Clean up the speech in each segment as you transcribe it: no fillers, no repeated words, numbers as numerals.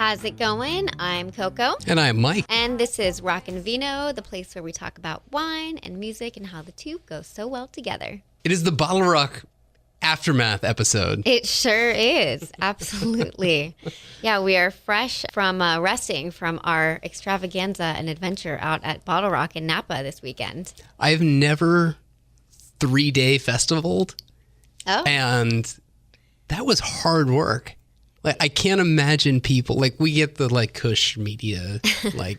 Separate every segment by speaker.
Speaker 1: How's it going? I'm Coco.
Speaker 2: And I'm Mike.
Speaker 1: And this is Rock'N Vino, the place where we talk about wine and music and how the two go so well together.
Speaker 2: It is the BottleRock aftermath episode.
Speaker 1: It sure is. Absolutely. Yeah, we are fresh from resting from our extravaganza and adventure out at BottleRock in Napa this weekend.
Speaker 2: I've never 3-day festivaled.
Speaker 1: Oh.
Speaker 2: And that was hard work. Like, I can't imagine people, like, we get the, like, cush media, like,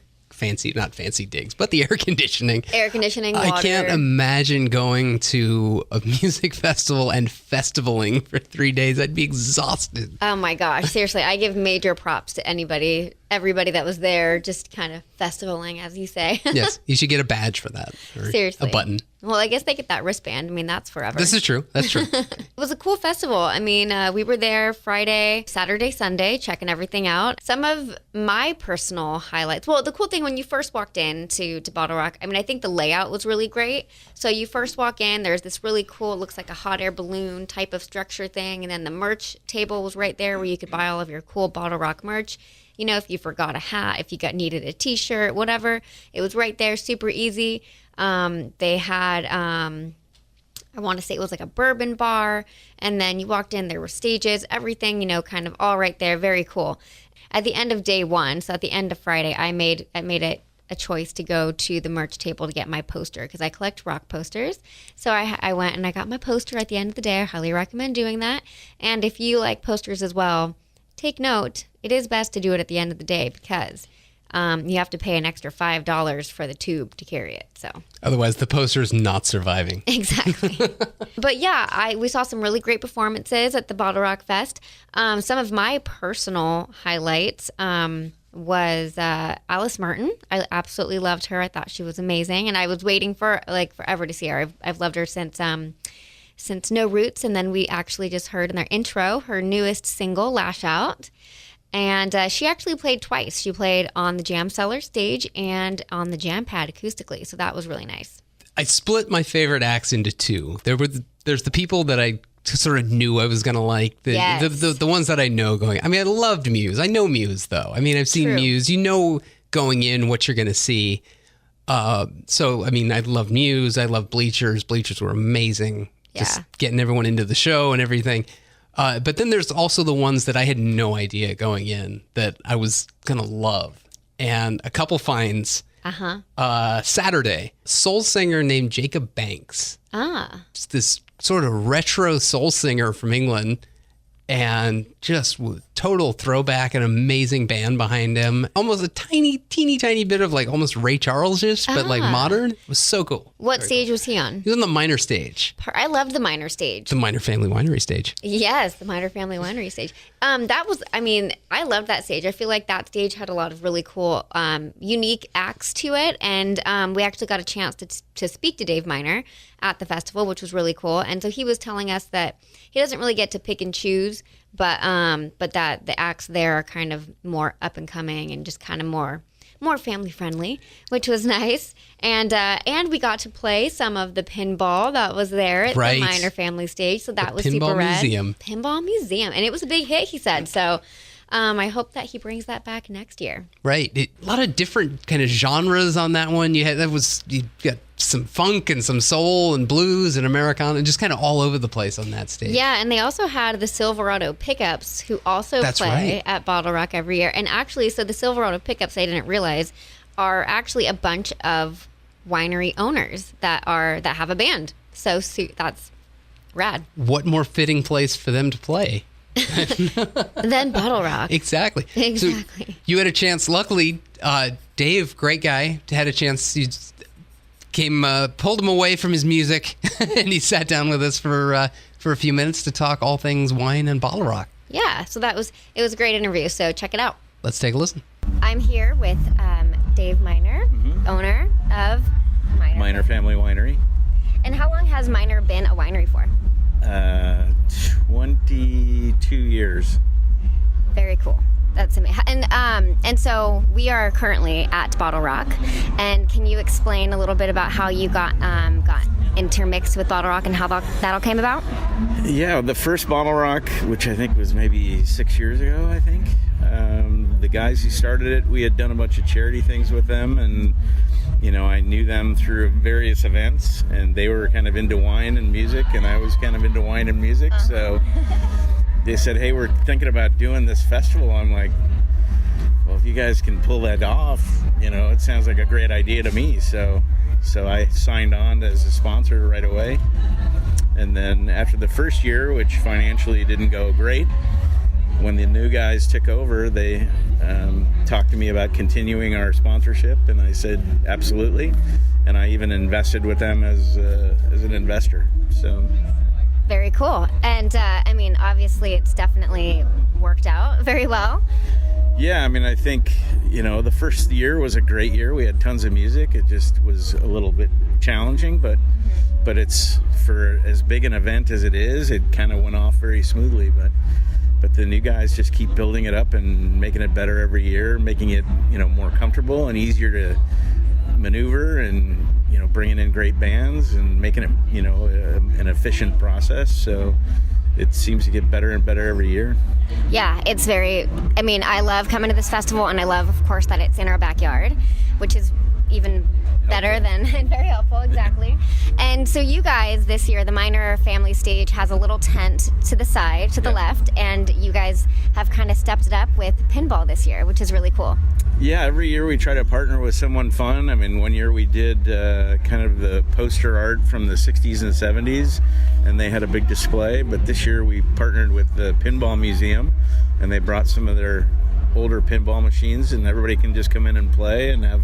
Speaker 2: not fancy digs, but the air conditioning.
Speaker 1: Air conditioning, water.
Speaker 2: I can't imagine going to a music festival and festivaling for 3 days. I'd be exhausted.
Speaker 1: Oh, my gosh. Seriously, I give major props to everybody that was there, just kind of festivaling, as you say.
Speaker 2: Yes, you should get a badge for that. Or
Speaker 1: seriously.
Speaker 2: A button.
Speaker 1: Well, I guess they get that wristband. I mean, that's forever.
Speaker 2: This is true. That's true.
Speaker 1: It was a cool festival. I mean, we were there Friday, Saturday, Sunday, checking everything out. Some of my personal highlights. Well, the cool thing when you first walked in to BottleRock, I mean, I think the layout was really great. So you first walk in, there's this really cool, it looks like a hot air balloon type of structure thing. And then the merch table was right there where you could buy all of your cool BottleRock merch. You know, if you forgot a hat, if you needed a t-shirt, whatever, it was right there, super easy. They had, I want to say it was like a bourbon bar, and then you walked in, there were stages, everything, you know, kind of all right there. Very cool. At the end of day one, so at the end of Friday, I made it a choice to go to the merch table to get my poster because I collect rock posters. So I went and I got my poster at the end of the day. I highly recommend doing that. And if you like posters as well, take note, it is best to do it at the end of the day because you have to pay an extra $5 for the tube to carry it. So
Speaker 2: Otherwise, the poster's not surviving.
Speaker 1: Exactly. But yeah, we saw some really great performances at the BottleRock Fest. Some of my personal highlights was Alice Martin. I absolutely loved her. I thought she was amazing, and I was waiting for forever to see her. I've loved her since No Roots, and then we actually just heard in their intro her newest single, Lash Out. And she actually played twice. She played on the Jam Cellar stage and on the Jam Pad acoustically. So that was really nice.
Speaker 2: I split my favorite acts into two. There's the people that I sort of knew I was going to like.
Speaker 1: Yes.
Speaker 2: The ones that I know going. I mean, I loved Muse. I know Muse, though. I mean, I've seen
Speaker 1: True.
Speaker 2: Muse. You know going in what you're going to see. So, I mean, I love Muse. I love Bleachers. Bleachers were amazing.
Speaker 1: Yeah.
Speaker 2: Just getting everyone into the show and everything. But then there's also the ones that I had no idea going in that I was going to love. And a couple finds. Saturday, soul singer named Jacob Banks. It's this sort of retro soul singer from England. And just total throwback, an amazing band behind him. Almost a teeny tiny bit of like almost Ray Charles-ish, but like modern. It was so cool.
Speaker 1: What stage was he on?
Speaker 2: He was on the minor stage.
Speaker 1: I loved the minor stage.
Speaker 2: The Minor Family Winery stage.
Speaker 1: Yes, the Minor Family Winery stage. I loved that stage. I feel like that stage had a lot of really cool, unique acts to it. And we actually got a chance to speak to Dave Miner at the festival, which was really cool. And so he was telling us that he doesn't really get to pick and choose, but that the acts there are kind of more up and coming and just kind of more family friendly, which was nice. And we got to play some of the pinball that was there at the Minor Family stage. So that was super rad. Pinball Museum. And it was a big hit, he said. So I hope that he brings that back next year.
Speaker 2: Right. A lot of different kind of genres on that one. You got some funk and some soul and blues and Americana, just kind of all over the place on that stage.
Speaker 1: Yeah, and they also had the Silverado Pickups, who also play at BottleRock every year. And actually, so the Silverado Pickups, I didn't realize, are actually a bunch of winery owners that have a band. So that's rad.
Speaker 2: What more fitting place for them to play?
Speaker 1: Then BottleRock.
Speaker 2: Exactly. So you had a chance. Luckily, Dave, great guy, had a chance. He pulled him away from his music, and he sat down with us for a few minutes to talk all things wine and BottleRock.
Speaker 1: Yeah. So it was a great interview. So check it out.
Speaker 2: Let's take a listen.
Speaker 1: I'm here with Dave Miner, owner of
Speaker 3: Minor Family Winery.
Speaker 1: And how long has Miner been a winery for?
Speaker 3: 22 years.
Speaker 1: Very cool. That's amazing. And so we are currently at BottleRock. And can you explain a little bit about how you got intermixed with BottleRock and how that all came about?
Speaker 3: Yeah, the first BottleRock, which I think was maybe 6 years ago, I think. The guys who started it, we had done a bunch of charity things with them, and I knew them through various events, and they were kind of into wine and music, and I was kind of into wine and music, so they said, hey, we're thinking about doing this festival. I'm like, well, if you guys can pull that off, it sounds like a great idea to me. So I signed on as a sponsor right away. And then after the first year, which financially didn't go great, when the new guys took over, they talked to me about continuing our sponsorship, and I said absolutely. And I even invested with them as an investor. So
Speaker 1: very cool. And obviously it's definitely worked out very well.
Speaker 3: Yeah, I think, the first year was a great year. We had tons of music. It just was a little bit challenging, but it's, for as big an event as it is, it kind of went off very smoothly. But the new guys just keep building it up and making it better every year, making it, more comfortable and easier to maneuver, and, bringing in great bands and making it, an efficient process. So it seems to get better and better every year.
Speaker 1: Yeah, it's I love coming to this festival, and I love, of course, that it's in our backyard, which is even better than very helpful, exactly. And so you guys this year, the Minor Family Stage has a little tent to the side, to the left, and you guys have kind of stepped it up with pinball this year, which is really cool.
Speaker 3: Yeah, every year we try to partner with someone fun. One year we did kind of the poster art from the 60s and 70s, and they had a big display. But this year we partnered with the Pinball Museum, and they brought some of their older pinball machines, and everybody can just come in and play and have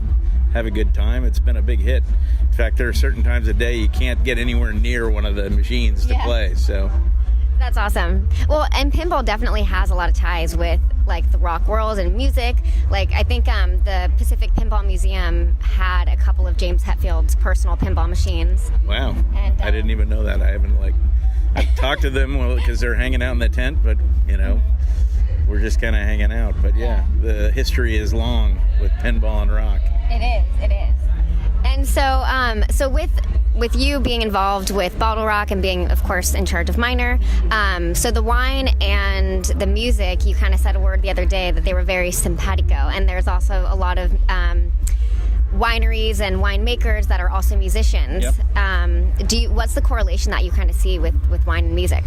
Speaker 3: a good time. It's been a big hit. In fact, there are certain times of day you can't get anywhere near one of the machines to play. So
Speaker 1: that's awesome. Well, and pinball definitely has a lot of ties with the rock world and music. I think the Pacific Pinball Museum had a couple of James Hetfield's personal pinball machines.
Speaker 3: Wow. And I didn't even know that. I haven't I've talked to them because they're hanging out in the tent, but we're just kind of hanging out. But yeah, the history is long with pinball and rock.
Speaker 1: It is. And so with you being involved with BottleRock and being, of course, in charge of Minor, so the wine and the music, you kind of said a word the other day that they were very simpatico, and there's also a lot of wineries and winemakers that are also musicians. Yep. What's the correlation that you kind of see with wine and music?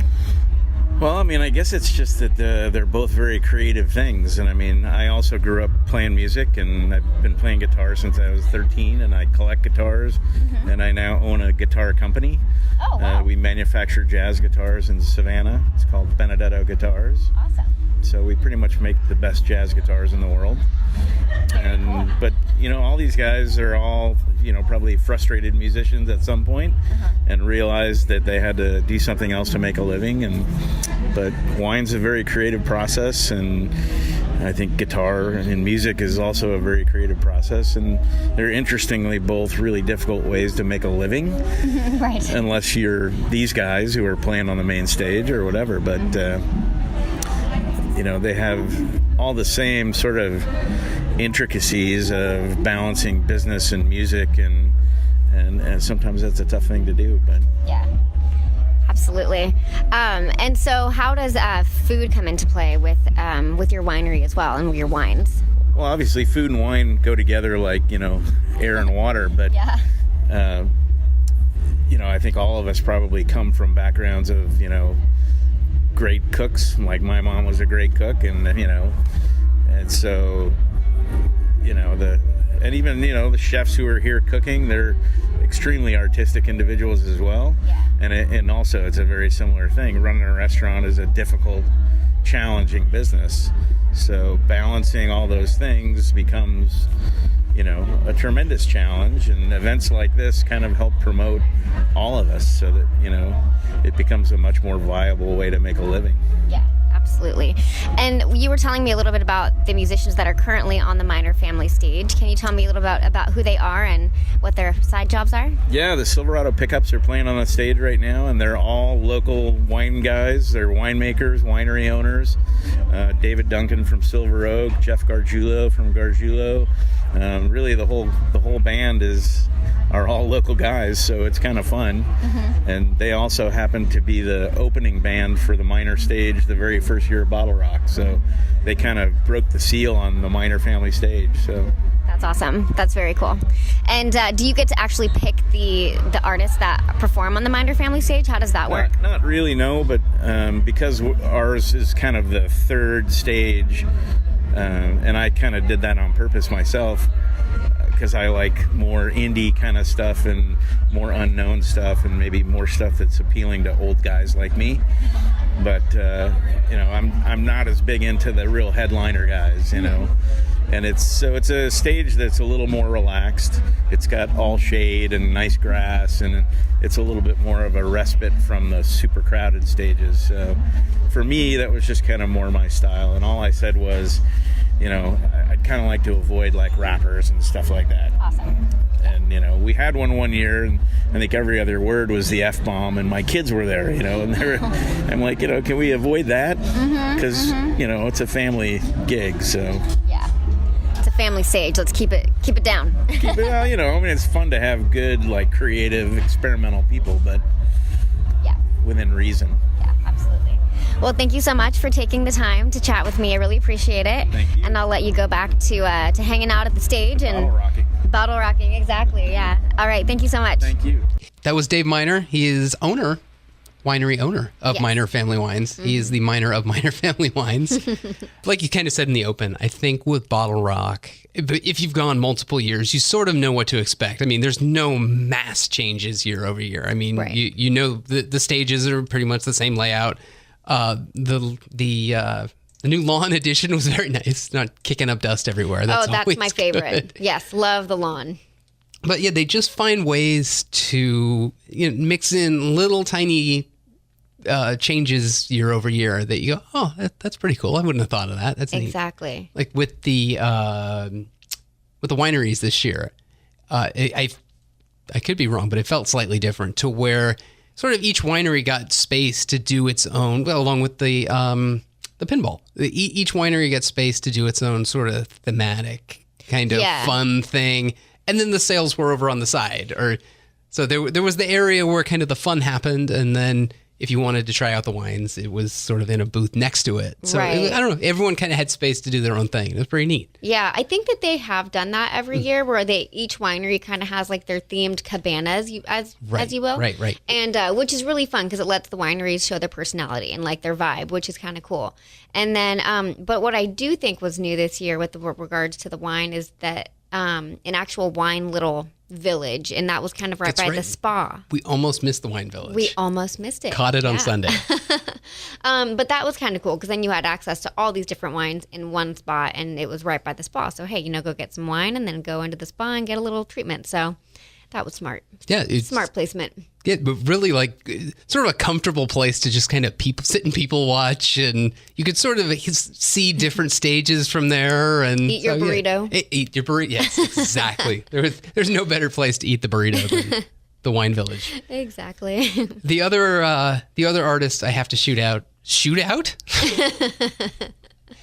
Speaker 3: Well, I guess it's just that they're both very creative things. And I also grew up playing music, and I've been playing guitar since I was 13, and I collect guitars, and I now own a guitar company.
Speaker 1: Oh, wow.
Speaker 3: We manufacture jazz guitars in Savannah. It's called Benedetto Guitars.
Speaker 1: Awesome.
Speaker 3: So we pretty much make the best jazz guitars in the world. But all these guys are all probably frustrated musicians at some point, and realized that they had to do something else to make a living. But wine's a very creative process, and I think guitar and music is also a very creative process, and they're interestingly both really difficult ways to make a living.
Speaker 1: Right.
Speaker 3: Unless you're these guys who are playing on the main stage or whatever. But they have all the same sort of intricacies of balancing business and music, and sometimes that's a tough thing to do. But
Speaker 1: yeah, absolutely. And so how does food come into play with your winery as well, and your wines?
Speaker 3: Well, obviously food and wine go together like air and water, but I think all of us probably come from backgrounds of great cooks. Like my mom was a great cook, and and so even the chefs who are here cooking, they're extremely artistic individuals as well. And also it's a very similar thing. Running a restaurant is a difficult, challenging business, so balancing all those things becomes a tremendous challenge, and events like this kind of help promote all of us so that it becomes a much more viable way to make a living.
Speaker 1: Yeah, absolutely. And you were telling me a little bit about the musicians that are currently on the Minor Family Stage. Can you tell me a little bit about who they are and what their side jobs are?
Speaker 3: Yeah, the Silverado Pickups are playing on the stage right now, and they're all local wine guys. They're winemakers, winery owners. David Duncan from Silver Oak, Jeff Gargiulo from Gargiulo. Really, the whole band is are all local guys, so it's kind of fun. And they also happen to be the opening band for the minor stage the very first year of BottleRock, so they kind of broke the seal on the minor family stage. So
Speaker 4: That's awesome. That's very cool. And do you get to actually pick the artists that perform on the Minor Family stage? How does that work?
Speaker 3: Not really, no, but because ours is kind of the third stage, and I kind of did that on purpose myself, because I like more indie kind of stuff and more unknown stuff, and maybe more stuff that's appealing to old guys like me. But I'm not as big into the real headliner guys, And it's a stage that's a little more relaxed. It's got all shade and nice grass, and it's a little bit more of a respite from the super crowded stages. So for me, that was just kind of more my style. And all I said was, I'd kind of like to avoid like rappers and stuff like that.
Speaker 4: Awesome.
Speaker 3: And we had one year, and I think every other word was the F-bomb, and my kids were there, and I'm like, can we avoid that? Because it's a family gig, so.
Speaker 4: Yeah. It's a family stage. Let's keep it down.
Speaker 3: It's fun to have good, like, creative, experimental people, but
Speaker 4: Yeah.
Speaker 3: within reason.
Speaker 4: Yeah, absolutely. Well, thank you so much for taking the time to chat with me. I really appreciate it.
Speaker 3: Thank you.
Speaker 4: And I'll let you go back to hanging out at the stage and
Speaker 3: Bottle rocking.
Speaker 4: bottle rocking. Exactly. Yeah. All right. Thank you so much.
Speaker 3: Thank you.
Speaker 2: That was Dave Miner. He is winery owner of
Speaker 4: Yes.
Speaker 2: Miner Family Wines. He is the miner of Miner Family Wines. Like you kind of said in the open, I think with BottleRock, if you've gone multiple years, you sort of know what to expect. I mean, there's no mass changes year over year. I mean,
Speaker 4: Right.
Speaker 2: you know the stages are pretty much the same layout. The new lawn edition was very nice, not kicking up dust everywhere. That's
Speaker 1: That's my
Speaker 2: always
Speaker 1: favorite.
Speaker 2: good.
Speaker 1: Yes, love the lawn.
Speaker 2: But yeah, they just find ways to mix in little tiny changes year over year that you go, that's pretty cool. I wouldn't have thought of that. That's neat.
Speaker 1: Exactly.
Speaker 2: Like with the wineries this year, I could be wrong, but it felt slightly different to where sort of each winery got space to do its own. Well, along with the pinball, each winery got space to do its own sort of thematic kind of
Speaker 1: Yeah.
Speaker 2: fun thing. And then the sales were over on the side, so there was the area where kind of the fun happened, and then if you wanted to try out the wines, it was sort of in a booth next to it. So
Speaker 1: Right.
Speaker 2: I don't know, everyone kind of had space to do their own thing. It was pretty neat.
Speaker 1: Yeah, I think that they have done that every year, where each winery kind of has like their themed cabanas, as you will,
Speaker 2: Right.
Speaker 1: and which is really fun because it lets the wineries show their personality and like their vibe, which is kind of cool. And then, but what I do think was new this year with regards to the wine is that an actual wine little village, and that was kind of right
Speaker 2: That's
Speaker 1: by
Speaker 2: right.
Speaker 1: the spa.
Speaker 2: We almost missed the wine village.
Speaker 1: We almost missed it.
Speaker 2: Caught it on
Speaker 1: Yeah.
Speaker 2: Sunday.
Speaker 1: But that was kind of cool because then you had access to all these different wines in one spot, and it was right by the spa. So hey, go get some wine and then go into the spa and get a little treatment. So that was smart.
Speaker 2: Yeah, it's
Speaker 1: Smart placement.
Speaker 2: Yeah, but really like sort of a comfortable place to just kind of sit and people watch, and you could sort of see different stages from there and
Speaker 1: Eat your burrito.
Speaker 2: Eat your burrito. Yes, exactly. There's no better place to eat the burrito than the wine village.
Speaker 1: Exactly.
Speaker 2: The other artist I have to shoot out.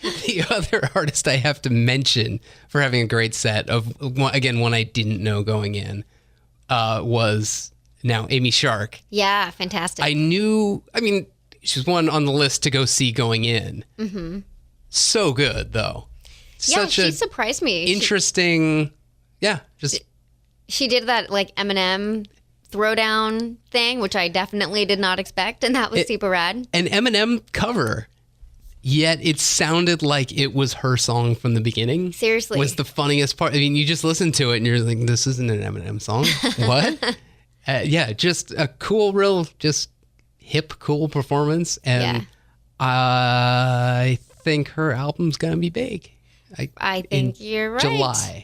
Speaker 2: The other artist I have to mention for having a great set of, again, one I didn't know going in, was now Amy Shark.
Speaker 1: Yeah, fantastic.
Speaker 2: She's one on the list to go see going in. Mm-hmm. So good, though.
Speaker 1: She surprised me.
Speaker 2: Interesting.
Speaker 1: She did that like Eminem throwdown thing, which I definitely did not expect, and that was super rad.
Speaker 2: An Eminem cover, yet it sounded like it was her song from the beginning.
Speaker 1: Seriously.
Speaker 2: Was the funniest part. I mean, you just listen to it and you're like, this isn't an Eminem song. What? Just a cool, just hip, cool performance. And I think her album's going to be big.
Speaker 1: I think you're right.
Speaker 2: July.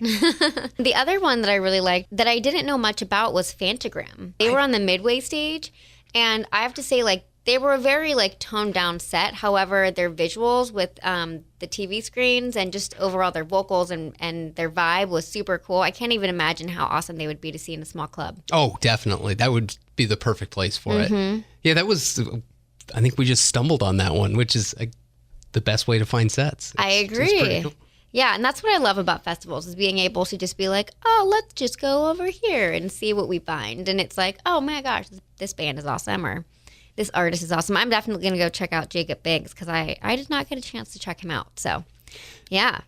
Speaker 1: The other one that I really liked that I didn't know much about was Fantagram. They were on the midway stage, and I have to say, like, they were a very like toned down set. However, their visuals with the TV screens and just overall their vocals and their vibe was super cool. I can't even imagine how awesome they would be to see in a small club.
Speaker 2: Oh, definitely. That would be the perfect place for it. Yeah, that was, I think we just stumbled on that one, which is the best way to find sets.
Speaker 1: I
Speaker 2: It's pretty
Speaker 1: agree.
Speaker 2: cool.
Speaker 1: Yeah, and that's what I love about festivals is being able to just be like, oh, let's just go over here and see what we find. And it's like, oh my gosh, this band is awesome, or this artist is awesome. I'm definitely going to go check out Jacob Biggs because I did not get a chance to check him out. So, yeah.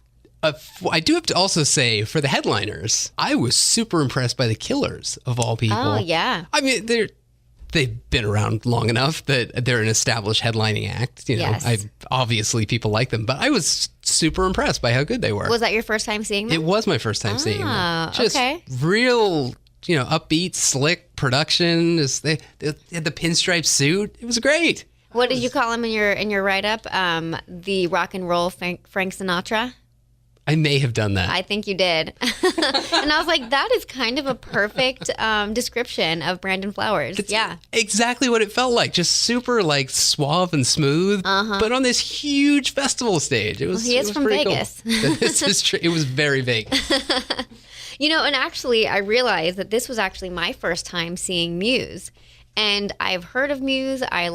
Speaker 2: I do have to also say, for the headliners, I was super impressed by the Killers, of all people.
Speaker 1: Oh, yeah.
Speaker 2: I mean, they've been around long enough that they're an established headlining act. You know,
Speaker 1: Yes.
Speaker 2: Obviously people like them, but I was super impressed by how good they were.
Speaker 1: Was that your first time seeing them?
Speaker 2: It was my first time seeing them. Just
Speaker 1: okay.
Speaker 2: real, upbeat, slick production. They had the pinstripe suit. It was great.
Speaker 1: What did you call him in your write-up? The rock and roll Frank Sinatra?
Speaker 2: I may have done that.
Speaker 1: I think you did. And I was like, that is kind of a perfect description of Brandon Flowers.
Speaker 2: It's
Speaker 1: yeah.
Speaker 2: exactly what it felt like. Just super suave and smooth, but on this huge festival stage. It was.
Speaker 1: He is
Speaker 2: it was
Speaker 1: from
Speaker 2: pretty
Speaker 1: Vegas.
Speaker 2: Cool. This is true. It was very Vegas.
Speaker 1: And actually, I realized that this was actually my first time seeing Muse. And I've heard of Muse. I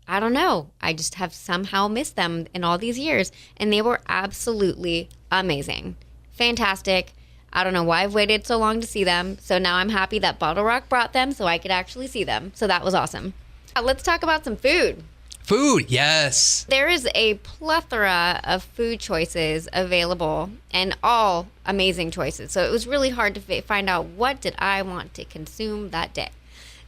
Speaker 1: don't know. I just have somehow missed them in all these years. And they were absolutely amazing. Fantastic. I don't know why I've waited so long to see them. So now I'm happy that BottleRock brought them so I could actually see them. So that was awesome. Let's talk about some food.
Speaker 2: Food, yes.
Speaker 1: There is a plethora of food choices available and all amazing choices. So it was really hard to find out what did I want to consume that day.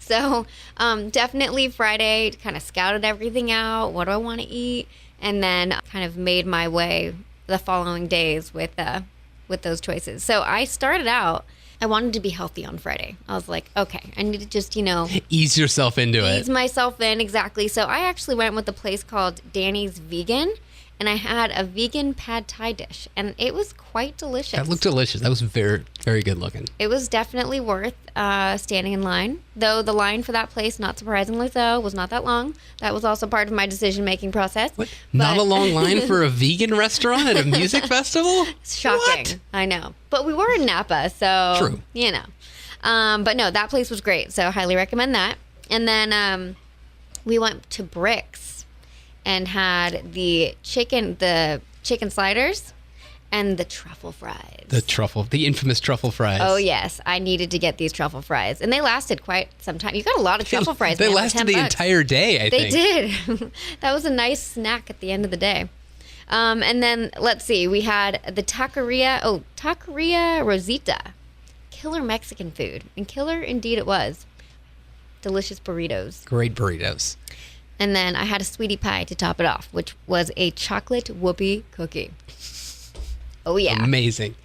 Speaker 1: So definitely Friday, kind of scouted everything out. What do I want to eat? And then kind of made my way the following days with those choices. So I started out, I wanted to be healthy on Friday. I was like, okay, I need to just,
Speaker 2: Ease yourself into it.
Speaker 1: ease myself in. Exactly. So I actually went with a place called Danny's Vegan. And I had a vegan pad thai dish, and it was quite delicious.
Speaker 2: That looked delicious. That was very, very good looking.
Speaker 1: It was definitely worth standing in line, though the line for that place, not surprisingly so, was not that long. That was also part of my decision-making process.
Speaker 2: What? Not a long line for a vegan restaurant at a music festival?
Speaker 1: Shocking.
Speaker 2: What?
Speaker 1: I know. But we were in Napa, so,
Speaker 2: True.
Speaker 1: But no, that place was great, so I highly recommend that. And then we went to Bricks and had the chicken sliders and the truffle fries.
Speaker 2: The infamous truffle fries.
Speaker 1: Oh, yes. I needed to get these truffle fries. And they lasted quite some time. You got a lot of truffle fries.
Speaker 2: They
Speaker 1: man, for
Speaker 2: lasted
Speaker 1: $10.
Speaker 2: the entire day, I think.
Speaker 1: They did. That was a nice snack at the end of the day. And then, let's see. We had the taqueria Rosita. Killer Mexican food. And killer indeed it was. Delicious burritos.
Speaker 2: Great burritos.
Speaker 1: And then I had a sweetie pie to top it off, which was a chocolate whoopie cookie. Oh, yeah.
Speaker 2: Amazing.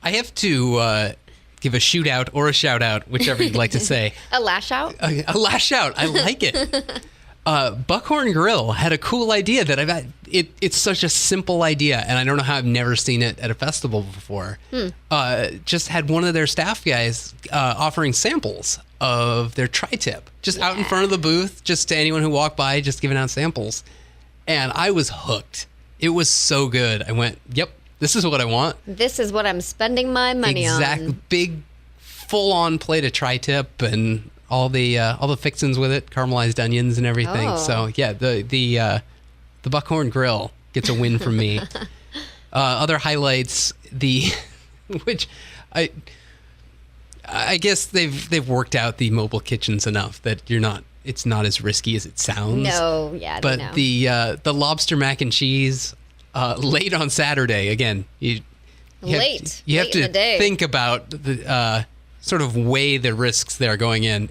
Speaker 2: I have to give a shoot out or a shout out, whichever you'd like to say.
Speaker 1: A lash out?
Speaker 2: A lash out. I like it. Buckhorn Grill had a cool idea that I've had. It's such a simple idea, and I don't know how I've never seen it at a festival before. Just had one of their staff guys offering samples of their tri-tip, just out in front of the booth, just to anyone who walked by, just giving out samples. And I was hooked. It was so good. I went, yep, this is what I want.
Speaker 1: This is what I'm spending my money on.
Speaker 2: Big, full-on plate of tri-tip and all the fixins with it, caramelized onions and everything.
Speaker 1: Oh.
Speaker 2: So yeah, the Buckhorn Grill gets a win from me. Other highlights, which I guess they've worked out the mobile kitchens enough that it's not as risky as it sounds.
Speaker 1: No, yeah,
Speaker 2: but
Speaker 1: no.
Speaker 2: the lobster mac and cheese late on Saturday again. You have to think about the sort of weigh the risks there going in.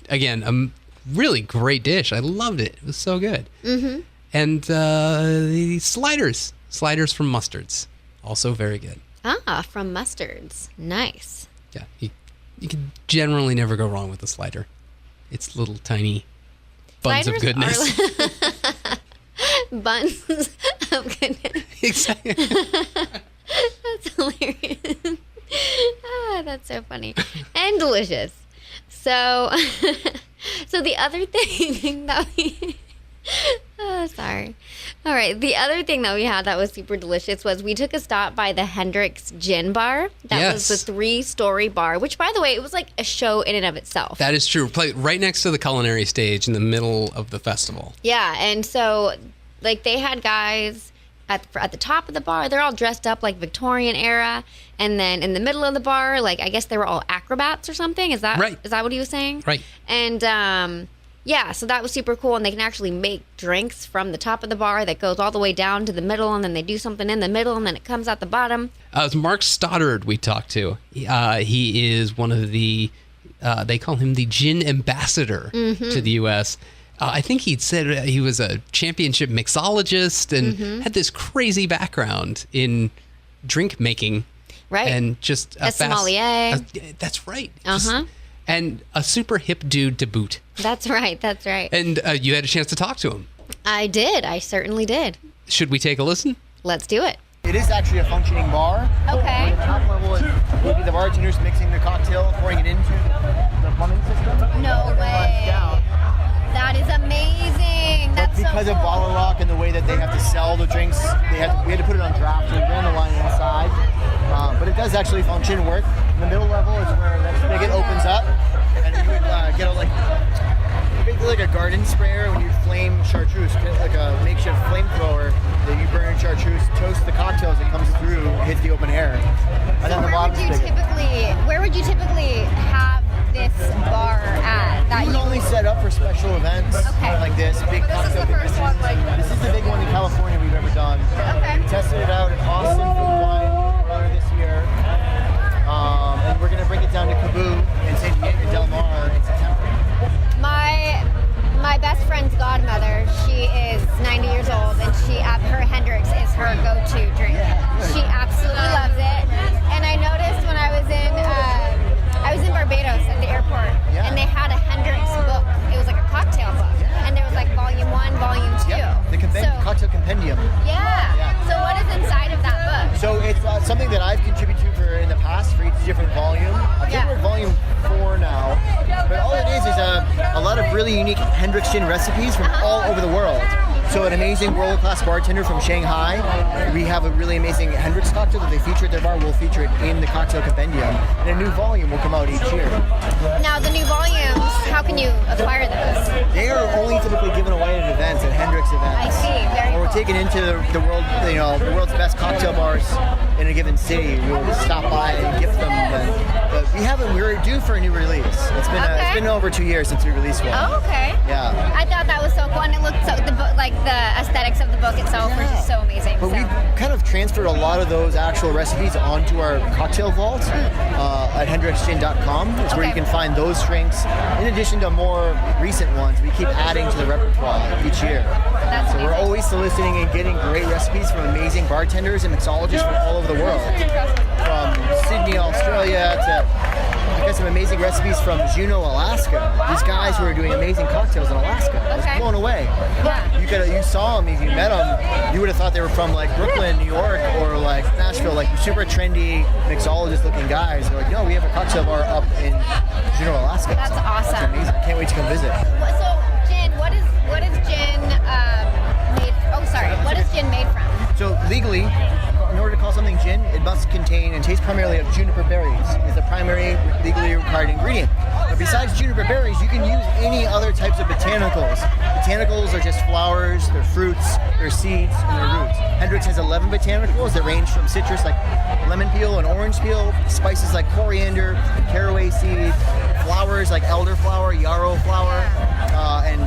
Speaker 2: Again, a really great dish. I loved it. It was so good. Mm-hmm. And the sliders from Mustards, also very good.
Speaker 1: From Mustards. Nice.
Speaker 2: Yeah, you can generally never go wrong with a slider. It's little tiny buns
Speaker 1: Sliders
Speaker 2: of goodness.
Speaker 1: Buns of goodness.
Speaker 2: Exactly.
Speaker 1: That's hilarious. That's so funny. And delicious. So the other thing that we... sorry. All right. The other thing that we had that was super delicious was we took a stop by the Hendrix Gin Bar. That was the 3-story bar, which, by the way, it was like a show in and of itself.
Speaker 2: That is true. Right next to the culinary stage in the middle of the festival.
Speaker 1: Yeah. And so, they had guys at the top of the bar, they're all dressed up like Victorian era, and then in the middle of the bar, like I guess they were all acrobats or something. Is that
Speaker 2: right?
Speaker 1: Is that what he was saying?
Speaker 2: Right.
Speaker 1: And yeah, so that was super cool, and they can actually make drinks from the top of the bar that goes all the way down to the middle, and then they do something in the middle, and then it comes out the bottom.
Speaker 2: It's Mark Stoddard we talked to. He is one of the, they call him the gin ambassador to the U.S. I think he'd said he was a championship mixologist and had this crazy background in drink making.
Speaker 1: Right.
Speaker 2: And just
Speaker 1: a sommelier.
Speaker 2: That's right.
Speaker 1: Uh-huh.
Speaker 2: And a super hip dude to boot.
Speaker 1: That's right. That's right.
Speaker 2: And you had a chance to talk to him.
Speaker 1: I did. I certainly did.
Speaker 2: Should we take a listen?
Speaker 1: Let's do it.
Speaker 5: It is actually a functioning bar.
Speaker 4: Okay.
Speaker 5: The top level would be the bartenders mixing the cocktail, pouring it into the plumbing system.
Speaker 4: No way.
Speaker 5: Down.
Speaker 4: That is amazing. That's
Speaker 5: Because
Speaker 4: so
Speaker 5: of
Speaker 4: cool.
Speaker 5: BottleRock and the way that they have to sell the drinks, we had to put it on draft, so we ran the line inside. But it does actually function and work. The middle level is where that spigot opens up, and you would get basically like a garden sprayer when you flame chartreuse, like a makeshift flamethrower that you burn chartreuse, toast the cocktails, it comes through, hits the open air. And then the
Speaker 4: Where
Speaker 5: bottom
Speaker 4: would you typically have this bar at?
Speaker 5: We would only set up for special events like this, big cocktail conventions. This is the big one in California we've ever done.
Speaker 4: Okay.
Speaker 5: We tested it out in Austin for the wine earlier this year. And we're going to bring it down to Cebu and San Diego Del Mar in September.
Speaker 4: My best friend's godmother, she is 90 years old, and her Hendrix is her go-to drink. She absolutely loves it. And I noticed when I was in Barbados at the airport, and they had a Hendrix book. It was like a cocktail book, and there was like volume 1, volume 2.
Speaker 5: The cocktail compendium.
Speaker 4: Yeah. So what is inside of that book?
Speaker 5: So it's something that I've contributed to in the past for each different volume. I think we're at volume 4 now. But all it is a lot of really unique Hendrix gin recipes from all over the world. So an amazing world-class bartender from Shanghai. We have a really amazing Hendrix cocktail that they feature at their bar. We'll feature it in the cocktail compendium. And a new volume will come out each year.
Speaker 4: Now, the new volumes, how can you acquire those?
Speaker 5: They are only typically given away at events, at Hendrix events.
Speaker 4: I see. Very
Speaker 5: Or we're
Speaker 4: cool.
Speaker 5: taken into the world, the world's best cocktail bars in a given city. We'll stop by and gift them. But we're due for a new release. It's been over 2 years since we released one.
Speaker 4: Oh, okay.
Speaker 5: Yeah.
Speaker 4: I thought that was so cool, and it looked so the aesthetics of the book itself were just so amazing.
Speaker 5: But we kind of transferred a lot of those actual recipes onto our cocktail vault at hendrixgin.com. It's where you can find those drinks. In addition to more recent ones, we keep adding to the repertoire each year.
Speaker 4: That's
Speaker 5: So we're
Speaker 4: amazing.
Speaker 5: always soliciting and getting great recipes from amazing bartenders and mixologists from all over the world. From Sydney, Australia to I got some amazing recipes from Juneau, Alaska. These guys who are doing amazing cocktails in Alaska. I was blown away.
Speaker 4: Yeah.
Speaker 5: You saw them, if you met them, you would have thought they were from like Brooklyn, New York, or like Nashville, like super trendy mixologist-looking guys. They're like, no, we have a cocktail bar up in Juneau, Alaska.
Speaker 4: That's awesome.
Speaker 5: It's amazing. I can't wait to come visit.
Speaker 4: So, gin, what is gin made? Oh, sorry. What is gin made from?
Speaker 5: So legally, in order to call something gin, it must contain and taste primarily of juniper berries. Is the primary legally required ingredient. But besides juniper berries, you can use any other types of botanicals. Botanicals are just flowers, they're fruits, they're seeds, and they're roots. Hendrix has 11 botanicals that range from citrus like lemon peel and orange peel, spices like coriander, caraway seed, flowers like elderflower, yarrow flower, and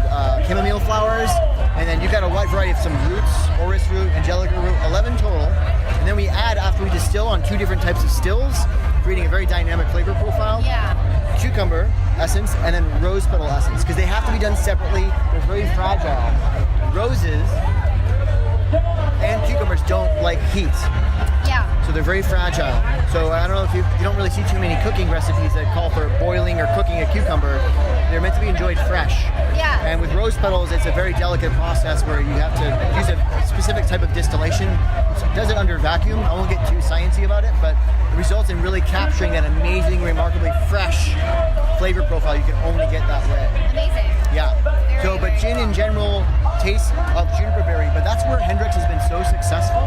Speaker 5: chamomile flowers. And then you've got a wide variety of some roots, orris root, angelica root, 11 total. And then we add, after we distill on 2 different types of stills, creating a very dynamic flavor profile.
Speaker 4: Yeah.
Speaker 5: Cucumber essence and then rose petal essence, because they have to be done separately. They're very fragile. Roses and cucumbers don't like heat.
Speaker 4: Yeah.
Speaker 5: So they're very fragile. So I don't know if you don't really see too many cooking recipes that call for boiling or cooking a cucumber. They're meant to be enjoyed fresh.
Speaker 4: Yeah.
Speaker 5: And with rose petals, it's a very delicate process where you have to use a specific type of distillation. It does it under vacuum. I won't get too sciencey about it, but it results in really capturing that amazing, remarkably fresh flavor profile you can only get that way.
Speaker 4: Amazing.
Speaker 5: Yeah. So, but gin in general tastes of juniper berry, but that's where Hendrix has been so successful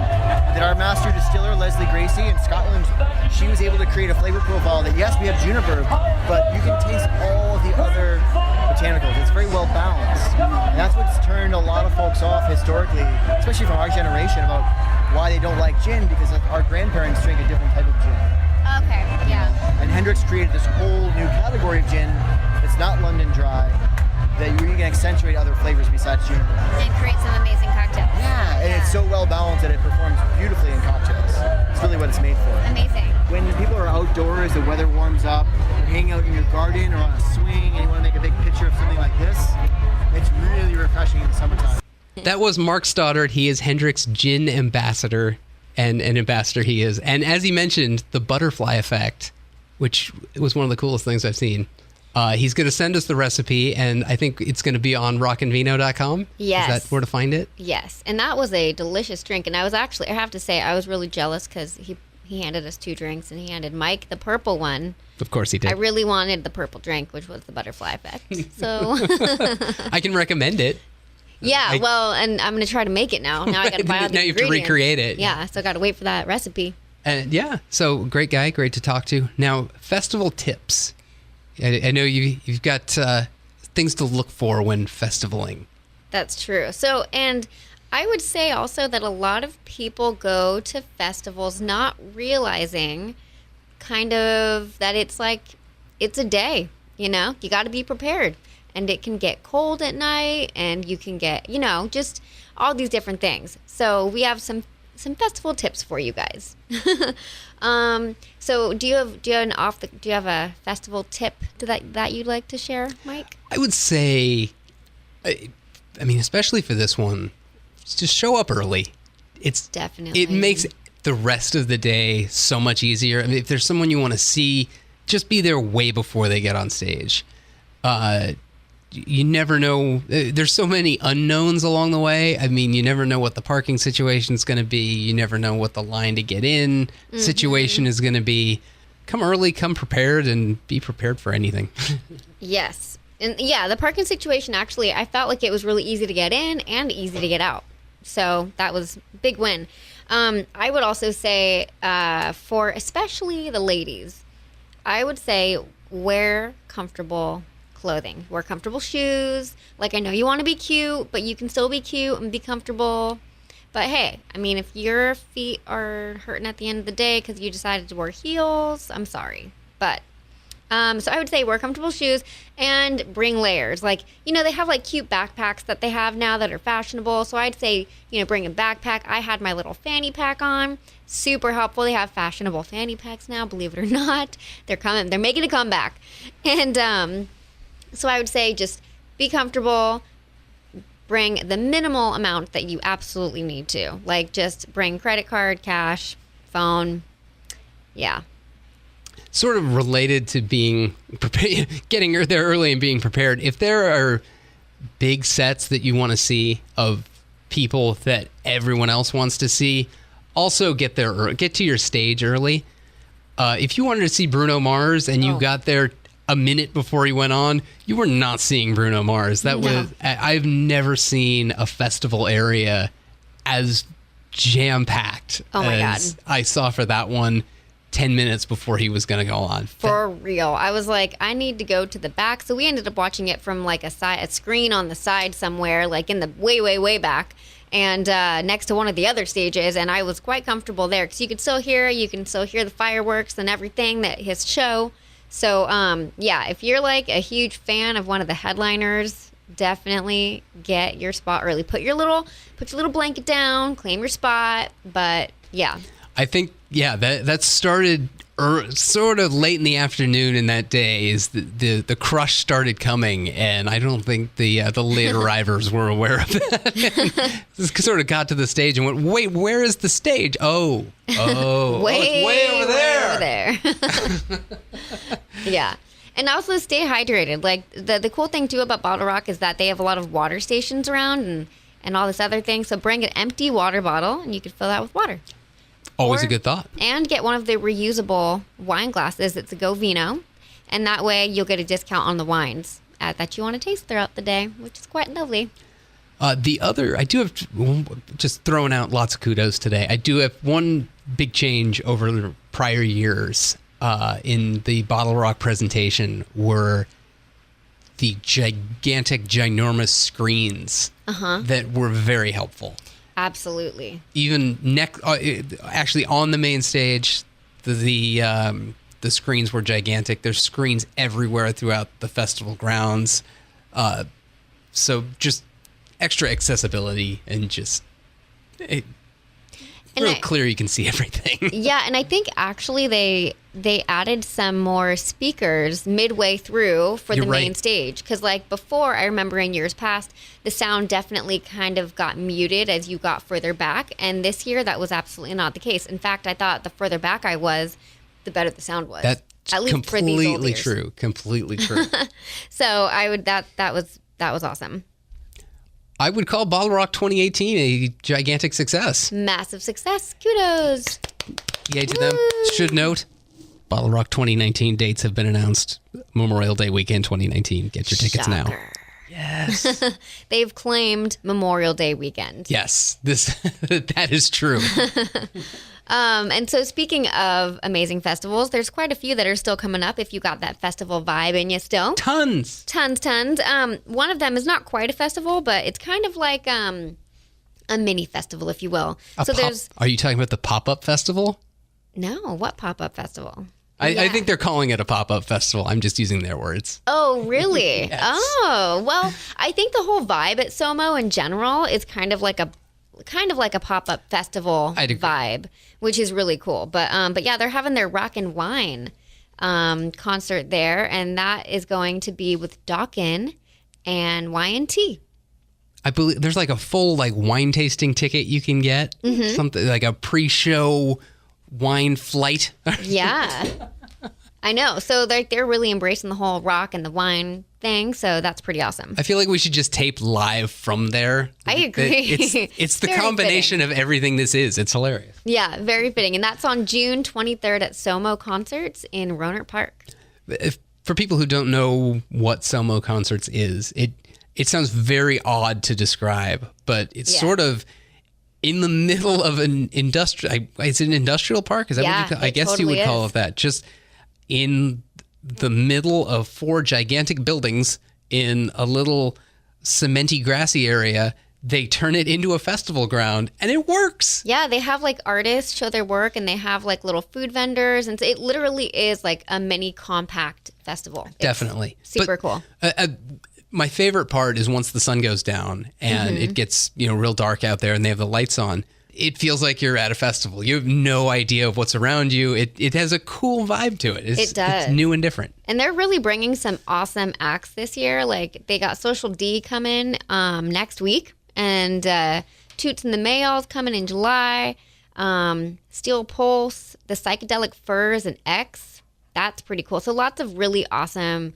Speaker 5: that our master distiller, Leslie Gracie in Scotland, she was able to create a flavor profile that, yes, we have juniper, but you can taste all of the other botanicals. It's very well balanced. And that's what's turned a lot of folks off historically, especially from our generation, about why they don't like gin, because our grandparents drink a different type of gin.
Speaker 4: Okay, yeah.
Speaker 5: And Hendrix created this whole new category of gin that's not London Dry, that you can accentuate other flavors besides juniper.
Speaker 4: And create some amazing cocktails.
Speaker 5: Yeah, and it's so well balanced that it performs beautifully in cocktails. It's really what it's made for.
Speaker 4: Amazing.
Speaker 5: When people are outdoors, the weather warms up, you're hanging out in your garden or on a swing, and you want to make a big picture of something like this, it's really refreshing in the summertime.
Speaker 2: That was Mark Stoddard. He is Hendrix Gin Ambassador, and an ambassador he is. And as he mentioned, the butterfly effect, which was one of the coolest things I've seen. He's going to send us the recipe, and I think it's going to be on rockandvino.com.
Speaker 1: Yes.
Speaker 2: Is that where to find it?
Speaker 1: Yes. And that was a delicious drink. And I have to say, I was really jealous because he handed us 2 drinks, and he handed Mike the purple one.
Speaker 2: Of course he did.
Speaker 1: I really wanted the purple drink, which was the butterfly effect. So
Speaker 2: I can recommend it.
Speaker 1: yeah, and I'm going to try to make it now. Now I got to buy all the
Speaker 2: Now you have to
Speaker 1: ingredients.
Speaker 2: recreate it.
Speaker 1: Yeah, so I got to wait for that recipe.
Speaker 2: And yeah, so great guy, great to talk to. Now, festival tips. I know you've got things to look for when festivaling.
Speaker 1: That's true. So, and I would say also that a lot of people go to festivals not realizing kind of that it's a day, you got to be prepared, and it can get cold at night, and you can get, just all these different things. So we have some festival tips for you guys. So do you have a festival tip that you'd like to share, Mike?
Speaker 2: I would say, especially for this one, just show up early. It makes the rest of the day so much easier. If there's someone you want to see, just be there way before they get on stage. You never know. There's so many unknowns along the way. You never know what the parking situation is going to be. You never know what the line to get in situation is going to be. Come early, come prepared, and be prepared for anything.
Speaker 1: Yes. And yeah, the parking situation, actually, I felt like it was really easy to get in and easy to get out. So that was a big win. I would also say for especially the ladies, I would say wear comfortable clothing. Wear comfortable shoes. Like, I know you want to be cute, but you can still be cute and be comfortable. But hey, if your feet are hurting at the end of the day because you decided to wear heels, I'm sorry. But so I would say wear comfortable shoes and bring layers. Like, they have cute backpacks that they have now that are fashionable. So I'd say, bring a backpack. I had my little fanny pack on. Super helpful. They have fashionable fanny packs now, believe it or not. They're coming. They're making a comeback. And so I would say just be comfortable, bring the minimal amount that you absolutely need to. Like, just bring credit card, cash, phone. Yeah.
Speaker 2: Sort of related to being prepared, getting there early and being prepared. If there are big sets that you want to see of people that everyone else wants to see, also get to your stage early. If you wanted to see Bruno Mars and you got there a minute before he went on, you were not seeing Bruno Mars. I've never seen a festival area as jam-packed as I saw for that one 10 minutes before he was going to go on.
Speaker 1: For real. I was like, I need to go to the back. So we ended up watching it from a screen on the side somewhere, in the way, way, way back, and next to one of the other stages. And I was quite comfortable there because you can still hear the fireworks and everything, his show. So, if you're a huge fan of one of the headliners, definitely get your spot early. Put your little blanket down, claim your spot. But yeah,
Speaker 2: I think that started sort of late in the afternoon in that day. Is the crush started coming, and I don't think the late arrivers were aware of that. Just sort of got to the stage and went, wait, where is the stage? Oh,
Speaker 1: way,
Speaker 2: it's way over there.
Speaker 1: Way over there. Yeah. And also stay hydrated. The cool thing too about BottleRock is that they have a lot of water stations around and all this other thing. So bring an empty water bottle and you can fill that with water.
Speaker 2: Always a good thought.
Speaker 1: And get one of the reusable wine glasses. It's a Go Vino. And that way you'll get a discount on the wines that you want to taste throughout the day, which is quite lovely.
Speaker 2: I do have, just throwing out lots of kudos today. I do have one big change over the prior years in the BottleRock presentation were the gigantic, ginormous screens that were very helpful.
Speaker 1: Absolutely.
Speaker 2: Even actually on the main stage, the screens were gigantic. There's screens everywhere throughout the festival grounds. So just extra accessibility and just real clear you can see everything.
Speaker 1: Yeah, and I think actually they added some more speakers midway through for the main stage. Because like before, I remember in years past, the sound definitely kind of got muted as you got further back. And this year, that was absolutely not the case. In fact, I thought the further back I was, the better the sound was.
Speaker 2: That's
Speaker 1: at least
Speaker 2: completely true. Completely true.
Speaker 1: So I would that was awesome.
Speaker 2: I would call BottleRock 2018 a gigantic success.
Speaker 1: Massive success. Kudos.
Speaker 2: Yay to them. Should note, BottleRock 2019 dates have been announced. Memorial Day weekend 2019. Get your tickets now. Yes.
Speaker 1: They've claimed Memorial Day weekend.
Speaker 2: Yes, that is true.
Speaker 1: And so speaking of amazing festivals, there's quite a few that are still coming up if you got that festival vibe in you still.
Speaker 2: Tons.
Speaker 1: One of them is not quite a festival, but it's kind of like a mini festival, if you will.
Speaker 2: Are you talking about the pop-up festival?
Speaker 1: No, what pop-up festival?
Speaker 2: I think they're calling it a pop-up festival. I'm just using their words.
Speaker 1: Oh, really?
Speaker 2: Yes.
Speaker 1: Oh, well, I think the whole vibe at SOMO in general is kind of like a pop-up festival vibe, which is really cool. But yeah, they're having their Rock and Wine concert there, and that is going to be with Dawkin and Y&T.
Speaker 2: I believe there's like a full like wine tasting ticket you can get, something like a pre-show wine flight.
Speaker 1: Yeah, I know. So they're really embracing the whole rock and the wine thing. So that's pretty awesome.
Speaker 2: I feel like we should just tape live from there.
Speaker 1: I agree.
Speaker 2: It's the combination of everything this is. It's hilarious.
Speaker 1: Yeah, very fitting. And that's on June 23rd at SOMO Concerts in Rohnert Park.
Speaker 2: For people who don't know what SOMO Concerts is, it sounds very odd to describe, but it's sort of in the middle of an industrial. Is it an industrial park? Is that what you call? I guess you would call it that. Just in the middle of 4 gigantic buildings in a little cementy, grassy area. They turn it into a festival ground, and it works.
Speaker 1: Yeah, they have like artists show their work, and they have like little food vendors, and so it literally is like a mini compact festival.
Speaker 2: Definitely,
Speaker 1: super cool.
Speaker 2: My favorite part is once the sun goes down and it gets real dark out there, and they have the lights on. It feels like you're at a festival. You have no idea of what's around you. It has a cool vibe to it.
Speaker 1: It does.
Speaker 2: It's new and different.
Speaker 1: And they're really bringing some awesome acts this year. Like they got Social D coming next week, and Toots and the Mayalls coming in July. Steel Pulse, the Psychedelic Furs, and X. That's pretty cool. So lots of really awesome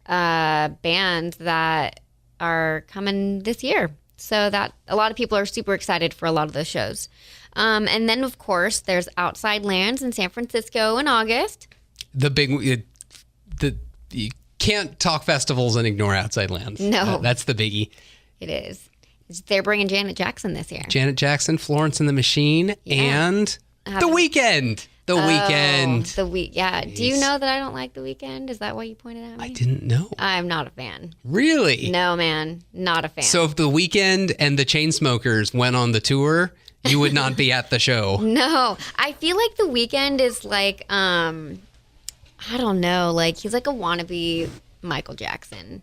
Speaker 1: bands that are coming this year. So that a lot of people are super excited for a lot of those shows. And then, of course, there's Outside Lands in San Francisco in August.
Speaker 2: You can't talk festivals and ignore Outside Lands.
Speaker 1: No.
Speaker 2: That's the biggie.
Speaker 1: It is. They're bringing Janet Jackson this year.
Speaker 2: Janet Jackson, Florence and the Machine, and The Weeknd. The Weeknd.
Speaker 1: Yeah. Do you know that I don't like The Weeknd? Is that why you pointed at me?
Speaker 2: I didn't know.
Speaker 1: I'm not a fan.
Speaker 2: Really?
Speaker 1: No, man. Not a fan.
Speaker 2: So if The Weeknd and the Chainsmokers went on the tour, you would not be at the show.
Speaker 1: No. I feel like The Weeknd is like, I don't know, like he's like a wannabe Michael Jackson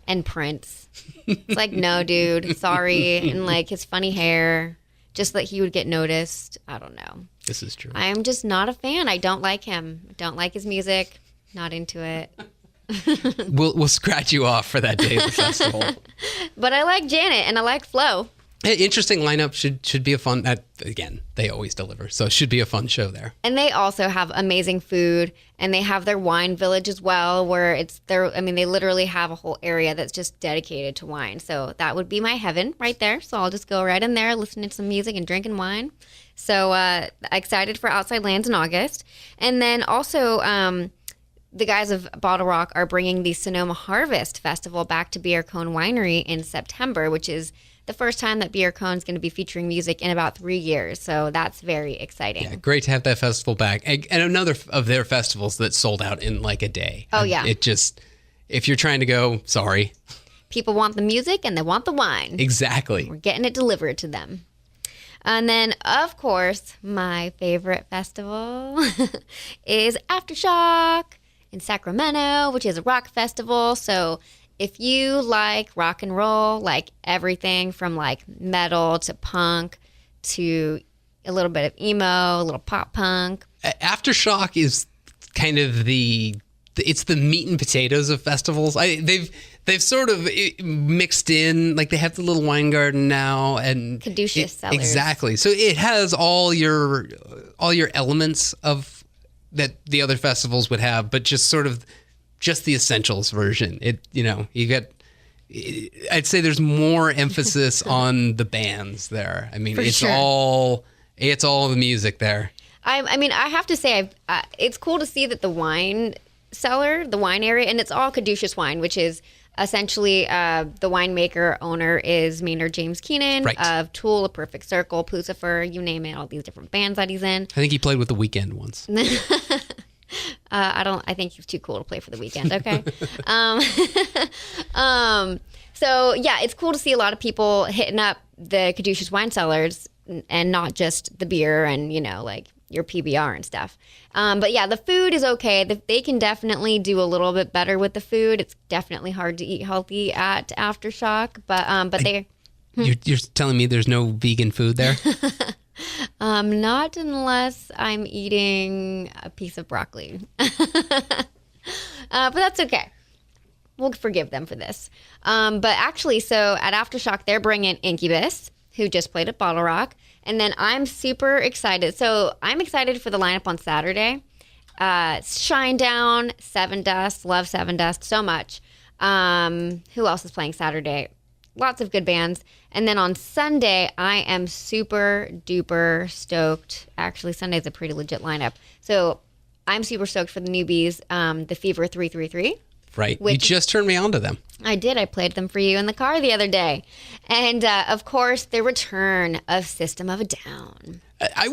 Speaker 1: and Prince. It's like, no, dude, sorry. And like his funny hair, just that he would get noticed. I don't know.
Speaker 2: This is true.
Speaker 1: I am just not a fan. I don't like him. I don't like his music. Not into it.
Speaker 2: We'll scratch you off for that day of the festival.
Speaker 1: But I like Janet and I like Flo.
Speaker 2: Interesting lineup. Should be a fun. Again, they always deliver, so it should be a fun show there.
Speaker 1: And they also have amazing food, and they have their wine village as well, where they literally have a whole area that's just dedicated to wine. So that would be my heaven right there. So I'll just go right in there, listening to some music and drinking wine. So excited for Outside Lands in August, and then also. The guys of BottleRock are bringing the Sonoma Harvest Festival back to Beer Cone Winery in September, which is the first time that Beer Cone is going to be featuring music in about 3 years. So that's very exciting.
Speaker 2: Yeah, great to have that festival back. And another of their festivals that sold out in like a day.
Speaker 1: Oh, yeah.
Speaker 2: if you're trying to go, sorry.
Speaker 1: People want the music and they want the wine.
Speaker 2: Exactly.
Speaker 1: We're getting it delivered to them. And then, of course, my favorite festival is Aftershock in Sacramento, which is a rock festival. So if you like rock and roll, like everything from like metal to punk to a little bit of emo, a little pop punk.
Speaker 2: Aftershock is kind of it's the meat and potatoes of festivals. They've sort of mixed in, like they have the little wine garden now and
Speaker 1: Caduceus cellars.
Speaker 2: Exactly. So it has all your elements of that the other festivals would have, but just sort of just the essentials version. I'd say there's more emphasis on the bands there. I mean, it's all the music there.
Speaker 1: I mean, I have to say, it's cool to see that the wine cellar, the wine area, and it's all Caduceus wine, which is essentially the winemaker owner is Maynard James Keenan of Tool, A Perfect Circle, Pucifer, you name it, all these different bands that he's in.
Speaker 2: I think he played with The Weeknd once.
Speaker 1: I think he's too cool to play for The Weeknd. Okay. So yeah, it's cool to see a lot of people hitting up the Caduceus wine cellars and not just the beer and, like your PBR and stuff. But yeah, the food is okay. They can definitely do a little bit better with the food. It's definitely hard to eat healthy at Aftershock, but
Speaker 2: You're telling me there's no vegan food there?
Speaker 1: Not unless I'm eating a piece of broccoli. But that's okay. We'll forgive them for this. But actually, so at Aftershock, they're bringing Incubus, who just played at BottleRock. And then I'm super excited. So I'm excited for the lineup on Saturday. Shinedown, Seven Dust, love Seven Dust so much. Who else is playing Saturday? Lots of good bands. And then on Sunday, I am super duper stoked. Actually, Sunday's a pretty legit lineup. So I'm super stoked for the newbies, the Fever 333.
Speaker 2: Right. You just turned me on to them.
Speaker 1: I did. I played them for you in the car the other day. And, of course, the return of System of a Down.
Speaker 2: I'm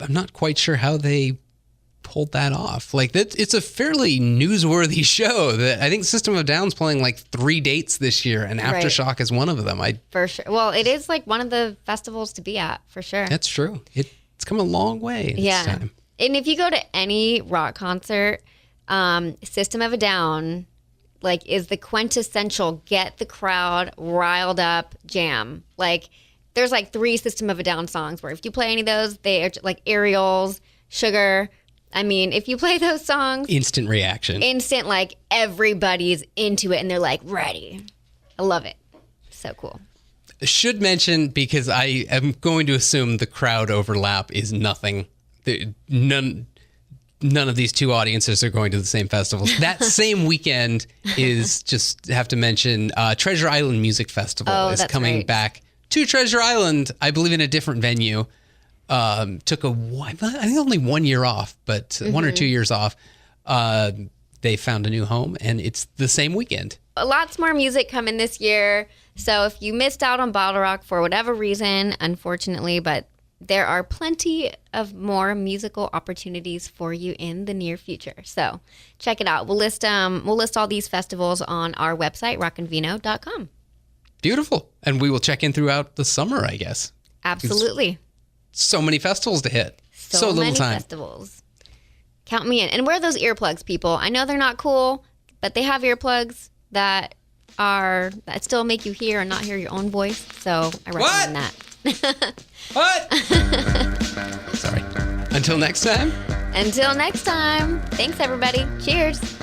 Speaker 2: not quite sure how they pulled that off. Like, it's a fairly newsworthy show. That I think System of a Down's playing like 3 dates this year, and Aftershock is one of them.
Speaker 1: For sure. Well, it is like one of the festivals to be at, for sure.
Speaker 2: That's true. It's come a long way in this time.
Speaker 1: And if you go to any rock concert, System of a Down is the quintessential get the crowd riled up jam. Like there's 3 System of a Down songs where if you play any of those, they are like Aerials, Sugar. I mean, if you play those songs,
Speaker 2: instant reaction.
Speaker 1: Like everybody's into it and they're like ready. I love it. So cool.
Speaker 2: Should mention, because I am going to assume the crowd overlap is nothing. None of these two audiences are going to the same festivals. That same weekend is, just have to mention, Treasure Island Music Festival is coming back to Treasure Island, I believe in a different venue. Took I think only 1 year off, but 1 or 2 years off. They found a new home, and it's the same weekend.
Speaker 1: Lots more music coming this year. So if you missed out on BottleRock for whatever reason, unfortunately, but there are plenty of more musical opportunities for you in the near future. So check it out. We'll list all these festivals on our website, rockandvino.com.
Speaker 2: Beautiful. And we will check in throughout the summer, I guess.
Speaker 1: Absolutely.
Speaker 2: So many festivals to hit. So little
Speaker 1: many
Speaker 2: time.
Speaker 1: Festivals. Count me in. And wear those earplugs, people. I know they're not cool, but they have earplugs that still make you hear and not hear your own voice. So I recommend that.
Speaker 2: What? Sorry. Until next time.
Speaker 1: Until next time. Thanks, everybody. Cheers.